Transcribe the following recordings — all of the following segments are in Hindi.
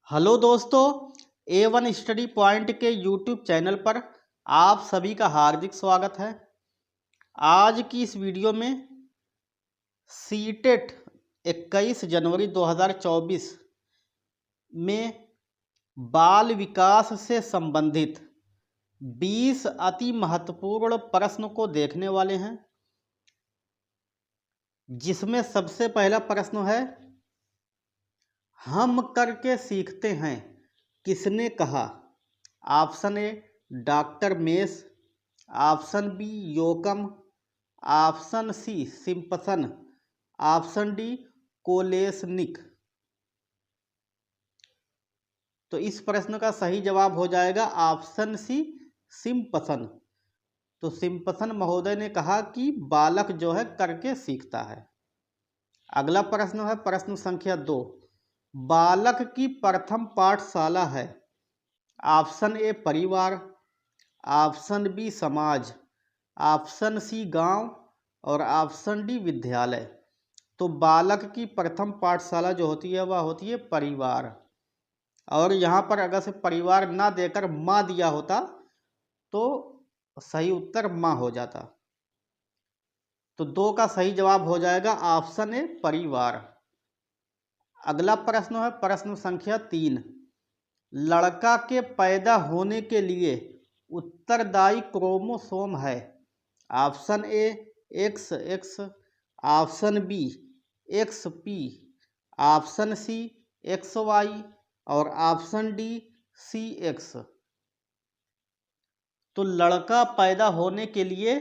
हेलो दोस्तों, A1 स्टडी पॉइंट के यूट्यूब चैनल पर आप सभी का हार्दिक स्वागत है। आज की इस वीडियो में सीटेट 21 जनवरी 2024 में बाल विकास से संबंधित 20 अति महत्वपूर्ण प्रश्न को देखने वाले हैं, जिसमें सबसे पहला प्रश्न है, हम करके सीखते हैं किसने कहा? Option A doctor Mace, option B Yocum, option C Simpson, option D Kolesnik. तो इस प्रश्न का सही जवाब हो जाएगा ऑप्शन सी सिम्पसन। तो सिम्पसन महोदय ने कहा कि बालक जो है करके सीखता है। अगला प्रश्न है प्रश्न संख्या 2, बालक की प्रथम पाठशाला है। ऑप्शन ए परिवार, ऑप्शन बी समाज, ऑप्शन सी गांव और ऑप्शन डी विद्यालय। तो बालक की प्रथम पाठशाला जो होती है वह होती है परिवार। और यहाँ पर अगर से परिवार ना देकर माँ दिया होता तो सही उत्तर माँ हो जाता। तो 2 का सही जवाब हो जाएगा ऑप्शन ए परिवार। अगला प्रश्न है प्रश्न संख्या 3, लड़का के पैदा होने के लिए उत्तरदायी क्रोमोसोम है। Option A XX, option B XP, option C XY और ऑप्शन डी CX। तो लड़का पैदा होने के लिए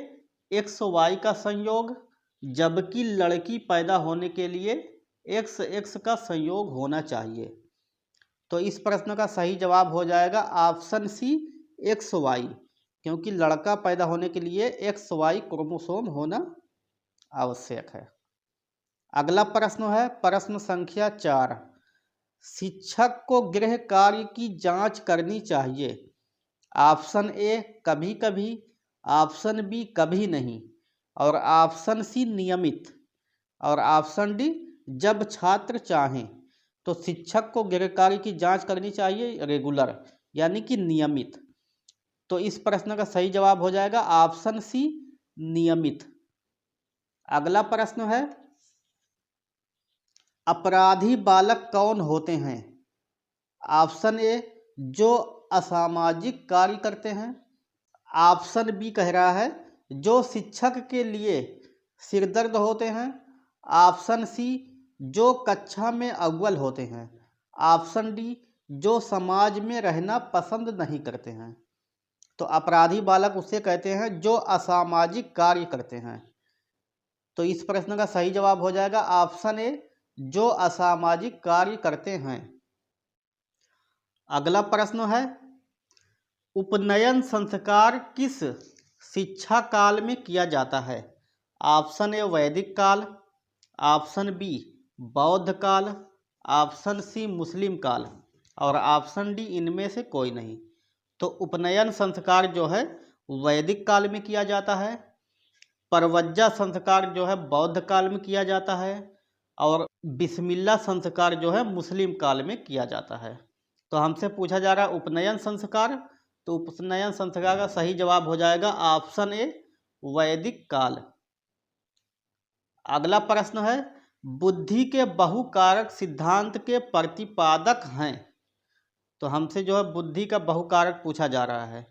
XY का संयोग, जबकि लड़की पैदा होने के लिए XX का संयोग होना चाहिए। तो इस प्रश्न का सही जवाब हो जाएगा ऑप्शन सी XY, क्योंकि लड़का पैदा होने के लिए XY क्रोमोसोम होना आवश्यक है। अगला प्रश्न है प्रश्न संख्या 4, शिक्षक को गृह कार्य की जांच करनी चाहिए। ऑप्शन ए कभी कभी, ऑप्शन बी कभी नहीं और ऑप्शन सी नियमित और ऑप्शन डी जब छात्र चाहें। तो शिक्षक को गृह कार्य की जांच करनी चाहिए रेगुलर, यानी कि नियमित। तो इस प्रश्न का सही जवाब हो जाएगा ऑप्शन सी नियमित। अगला प्रश्न है, अपराधी बालक कौन होते हैं? ऑप्शन ए जो असामाजिक कार्य करते हैं, ऑप्शन बी कह रहा है जो शिक्षक के लिए सिरदर्द होते हैं, ऑप्शन सी जो कक्षा में अव्वल होते हैं, ऑप्शन डी जो समाज में रहना पसंद नहीं करते हैं। तो अपराधी बालक उसे कहते हैं जो असामाजिक कार्य करते हैं। तो इस प्रश्न का सही जवाब हो जाएगा ऑप्शन ए जो असामाजिक कार्य करते हैं। अगला प्रश्न है, उपनयन संस्कार किस शिक्षा काल में किया जाता है? ऑप्शन ए वैदिक काल, ऑप्शन बी बौद्ध काल, ऑप्शन सी मुस्लिम काल और ऑप्शन डी इनमें से कोई नहीं। तो उपनयन संस्कार जो है वैदिक काल में किया जाता है, परवज्जा संस्कार जो है बौद्ध काल में किया जाता है और बिस्मिल्लाह संस्कार जो है मुस्लिम काल में किया जाता है। तो हमसे पूछा जा रहा है उपनयन संस्कार, तो उपनयन संस्कार का सही जवाब हो जाएगा ऑप्शन ए वैदिक काल। अगला प्रश्न है, बुद्धि के बहुकारक सिद्धांत के प्रतिपादक हैं। तो हमसे जो है बुद्धि का बहुकारक पूछा जा रहा है।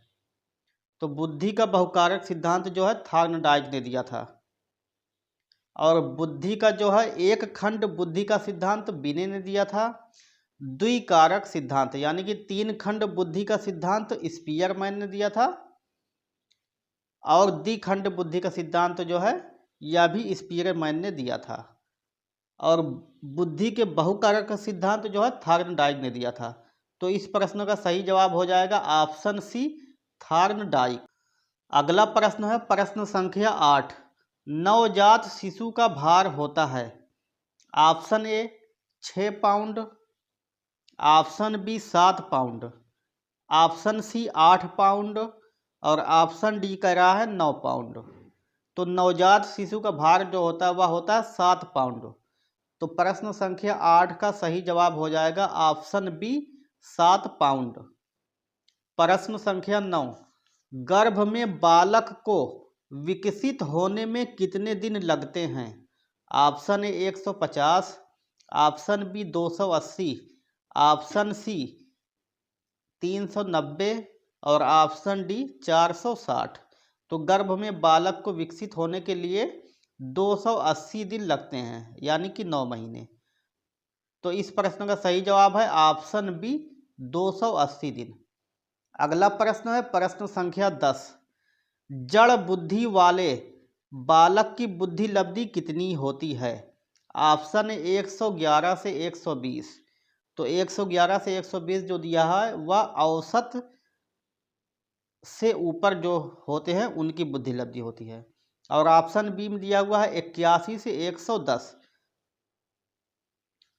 तो बुद्धि का बहुकारक सिद्धांत जो है थॉर्नडाइक ने दिया था और बुद्धि का जो है एक खंड बुद्धि का सिद्धांत बिने ने दिया था। द्विकारक सिद्धांत यानी कि 3 खंड बुद्धि का सिद्धांत स्पीयरमैन ने दिया था और द्विखंड बुद्धि का सिद्धांत जो है यह भी स्पीयरमैन ने दिया था और बुद्धि के बहुकारक का सिद्धांत जो है थॉर्नडाइक ने दिया था। तो इस प्रश्न का सही जवाब हो जाएगा ऑप्शन सी थॉर्नडाइक। अगला प्रश्न है प्रश्न संख्या 8, नवजात शिशु का भार होता है। Option A 6 pound, option B 7 pound, option C 8 pound और ऑप्शन डी कह रहा है 9 पाउंड। तो नवजात शिशु का भार जो होता है वह होता है 7 पाउंड। तो प्रश्न संख्या 8 का सही जवाब हो जाएगा ऑप्शन बी 7 पाउंड। प्रश्न संख्या 9, गर्भ में बालक को विकसित होने में कितने दिन लगते हैं? Option A 150, option B 280, option C 390 और ऑप्शन डी 460। तो गर्भ में बालक को विकसित होने के लिए 280 दिन लगते हैं, यानी कि 9 महीने। तो इस प्रश्न का सही जवाब है ऑप्शन बी 280 दिन। अगला प्रश्न है प्रश्न संख्या 10, जड़ बुद्धि वाले बालक की बुद्धि लब्धि कितनी होती है? ऑप्शन 111 से 120। तो 111 से 120 जो दिया है वह औसत से ऊपर जो होते हैं उनकी बुद्धि लब्धि होती है। और ऑप्शन बी में दिया हुआ है 81 से 110।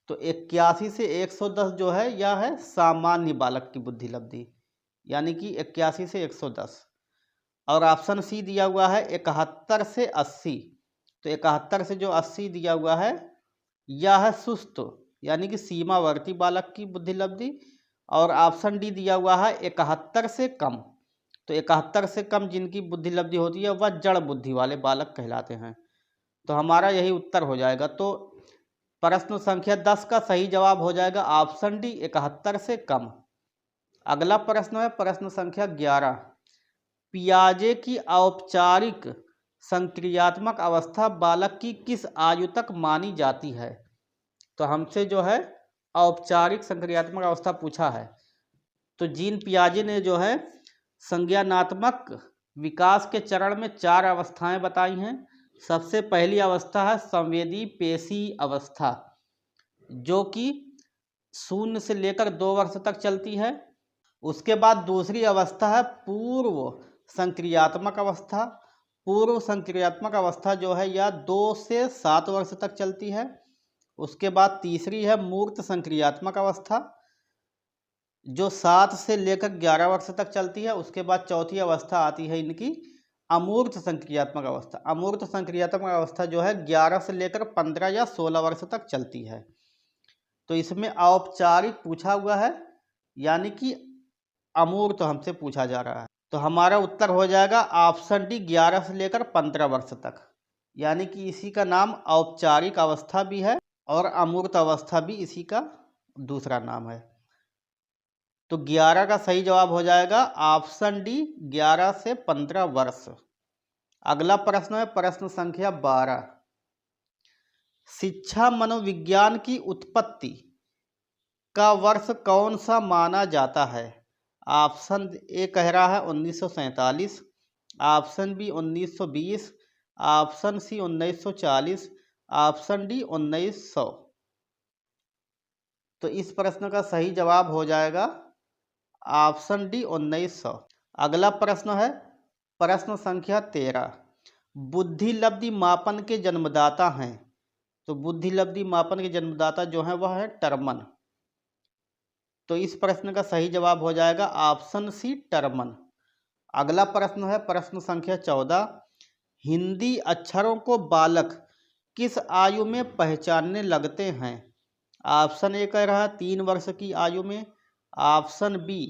तो 81 से 110 जो है यह है सामान्य बालक की बुद्धि लब्धि, यानी कि 81 से 110। और ऑप्शन सी दिया हुआ है 71 से 80। तो 71 से जो 80 दिया हुआ है यह है सुस्त, यानी कि सीमावर्ती बालक की बुद्धि लब्धि। और ऑप्शन डी दिया हुआ है 71 से कम। तो 71 से कम जिनकी बुद्धि लब्धि होती है वह जड़ बुद्धि वाले बालक कहलाते हैं। तो हमारा यही उत्तर हो जाएगा। तो प्रश्न संख्या 10 का सही जवाब हो जाएगा ऑप्शन डी 71 से कम। अगला प्रश्न है प्रश्न संख्या 11, पियाजे की औपचारिक संक्रियात्मक अवस्था बालक की किस आयु तक मानी जाती है? तो हमसे जो है औपचारिक संक्रियात्मक अवस्था पूछा है। तो जीन पियाजे ने जो है संज्ञानात्मक विकास के चरण में 4 अवस्थाएं बताई हैं। सबसे पहली अवस्था है संवेदी पेशी अवस्था, जो कि 0 से लेकर 2 वर्ष तक चलती है। उसके बाद दूसरी अवस्था है पूर्व संक्रियात्मक अवस्था। पूर्व संक्रियात्मक अवस्था जो है यह 2 से 7 वर्ष तक चलती है। उसके बाद तीसरी है मूर्त संक्रियात्मक अवस्था, जो 7 से लेकर 11 वर्ष तक चलती है। उसके बाद चौथी अवस्था आती है इनकी अमूर्त संक्रियात्मक अवस्था। अमूर्त संक्रियात्मक अवस्था जो है 11 से लेकर 15 या 16 वर्ष तक चलती है। तो इसमें औपचारिक पूछा हुआ है, यानी कि अमूर्त हमसे पूछा जा रहा है। तो हमारा उत्तर हो जाएगा ऑप्शन डी 11 से लेकर 15 वर्ष तक, यानी कि इसी का नाम औपचारिक अवस्था भी है और अमूर्त अवस्था भी इसी का दूसरा नाम है। तो 11 का सही जवाब हो जाएगा ऑप्शन डी 11 से 15 वर्ष। अगला प्रश्न है प्रश्न संख्या 12, शिक्षा मनोविज्ञान की उत्पत्ति का वर्ष कौन सा माना जाता है? ऑप्शन ए कह रहा है 1947, option B 1920, option C 1940, option D 1900। तो इस प्रश्न का सही जवाब हो जाएगा ऑप्शन डी 1900। अगला प्रश्न है प्रश्न संख्या 13, बुद्धि लब्धि मापन के जन्मदाता हैं। तो बुद्धि लब्धि मापन के जन्मदाता जो है वह है टरमन। तो इस प्रश्न का सही जवाब हो जाएगा ऑप्शन सी टरमन। अगला प्रश्न है प्रश्न संख्या 14, हिंदी अक्षरों को बालक किस आयु में पहचानने लगते हैं? ऑप्शन ए कह रहा है 3 वर्ष की आयु में, ऑप्शन बी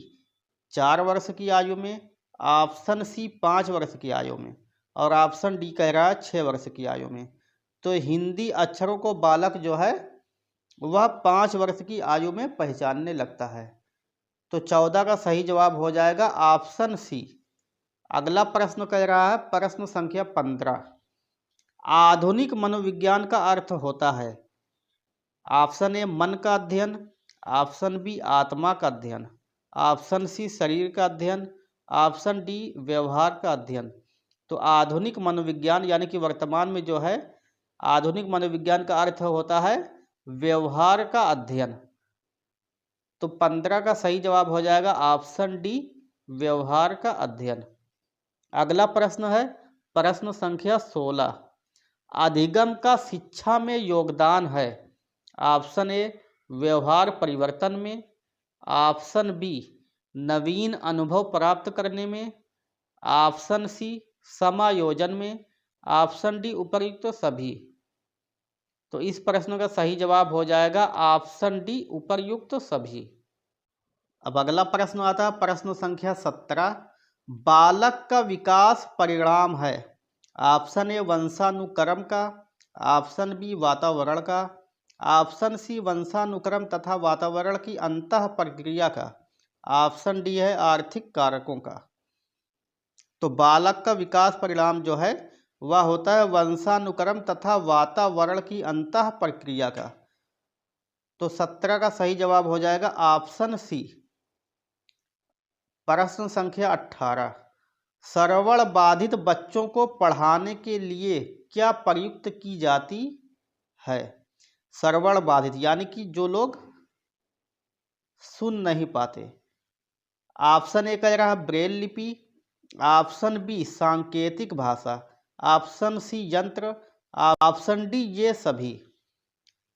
4 वर्ष की आयु में, ऑप्शन सी 5 वर्ष की आयु में और ऑप्शन डी कह रहा है 6 वर्ष की आयु में। तो हिंदी अक्षरों को बालक जो है वह 5 वर्ष की आयु में पहचानने लगता है। तो 14 का सही जवाब हो जाएगा ऑप्शन सी। अगला प्रश्न कह रहा है प्रश्न संख्या 15, आधुनिक मनोविज्ञान का अर्थ होता है। ऑप्शन ए मन का अध्ययन, ऑप्शन बी आत्मा का अध्ययन, ऑप्शन सी शरीर का अध्ययन, ऑप्शन डी व्यवहार का अध्ययन। तो आधुनिक मनोविज्ञान यानी कि वर्तमान में जो है आधुनिक मनोविज्ञान का अर्थ होता है व्यवहार का अध्ययन। तो 15 का सही जवाब हो जाएगा ऑप्शन डी व्यवहार का अध्ययन। अगला प्रश्न है प्रश्न संख्या 16, अधिगम का शिक्षा में योगदान है। ऑप्शन ए व्यवहार परिवर्तन में, ऑप्शन बी नवीन अनुभव प्राप्त करने में, ऑप्शन सी समायोजन में, ऑप्शन डी उपर्युक्त सभी। तो इस प्रश्न का सही जवाब हो जाएगा ऑप्शन डी उपर्युक्त सभी। अब अगला प्रश्न आता है प्रश्न संख्या 17। बालक का विकास परिणाम है ऑप्शन ए वंशानुक्रम का, ऑप्शन बी वातावरण का, ऑप्शन सी वंशानुक्रम तथा वातावरण की अंतः प्रक्रिया का, ऑप्शन डी है आर्थिक कारकों का। तो बालक का विकास परिणाम जो है वह होता है वंशानुक्रम तथा वातावरण की अंतः प्रक्रिया का। तो 17 का सही जवाब हो जाएगा ऑप्शन सी। प्रश्न संख्या 18। श्रवण बाधित बच्चों को पढ़ाने के लिए क्या प्रयुक्त की जाती है? श्रवण बाधित यानी कि जो लोग सुन नहीं पाते। ऑप्शन ए कह रहा है ब्रेल लिपि, ऑप्शन बी सांकेतिक भाषा, ऑप्शन सी यंत्र, ऑप्शन डी ये सभी।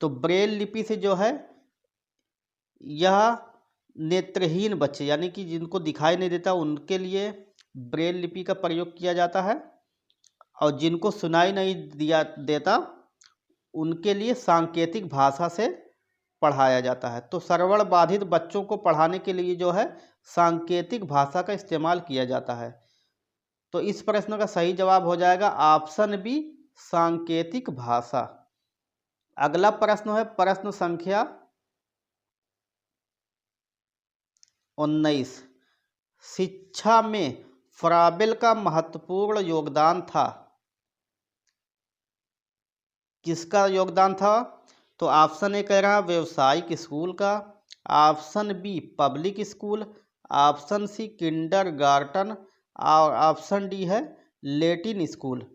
तो ब्रेल लिपि से जो है यह नेत्रहीन बच्चे यानी कि जिनको दिखाई नहीं देता उनके लिए ब्रेल लिपि का प्रयोग किया जाता है, और जिनको सुनाई नहीं देता उनके लिए सांकेतिक भाषा से पढ़ाया जाता है। तो श्रवण बाधित बच्चों को पढ़ाने के लिए जो है सांकेतिक भाषा का इस्तेमाल किया जाता है। तो इस प्रश्न का सही जवाब हो जाएगा ऑप्शन बी सांकेतिक भाषा। अगला प्रश्न है प्रश्न संख्या 19। शिक्षा में फ्राबेल का महत्वपूर्ण योगदान था। किसका योगदान था? तो ऑप्शन ए कह रहा व्यावसायिक स्कूल का, option B public school, option C kindergarten और ऑप्शन डी है लैटिन स्कूल।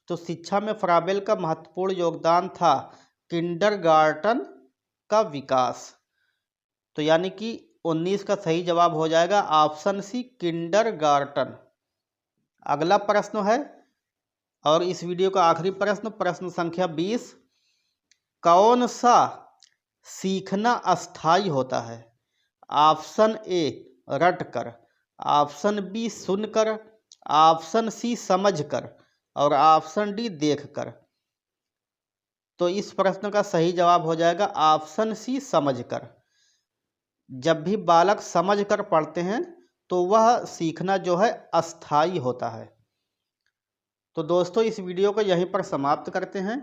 तो शिक्षा में फ्राबेल का महत्वपूर्ण योगदान था किंडरगार्टन का विकास। तो यानी कि 19 का सही जवाब हो जाएगा ऑप्शन सी किंडरगार्टन। अगला प्रश्न है और इस वीडियो का आखिरी प्रश्न, प्रश्न संख्या 20। कौन सा सीखना अस्थायी होता है? ऑप्शन ए रटकर, ऑप्शन बी सुनकर, ऑप्शन सी समझकर और ऑप्शन डी देखकर। तो इस प्रश्न का सही जवाब हो जाएगा ऑप्शन सी समझकर। जब भी बालक समझकर पढ़ते हैं तो वह सीखना जो है अस्थायी होता है। तो दोस्तों इस वीडियो को यहीं पर समाप्त करते हैं।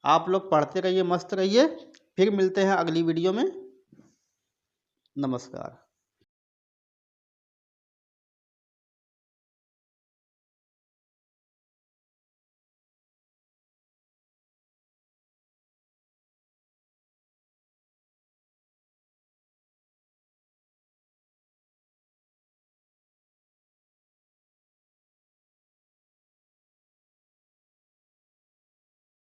आप लोग पढ़ते रहिए, मस्त रहिए। फिर मिलते हैं अगली वीडियो में। नमस्कार।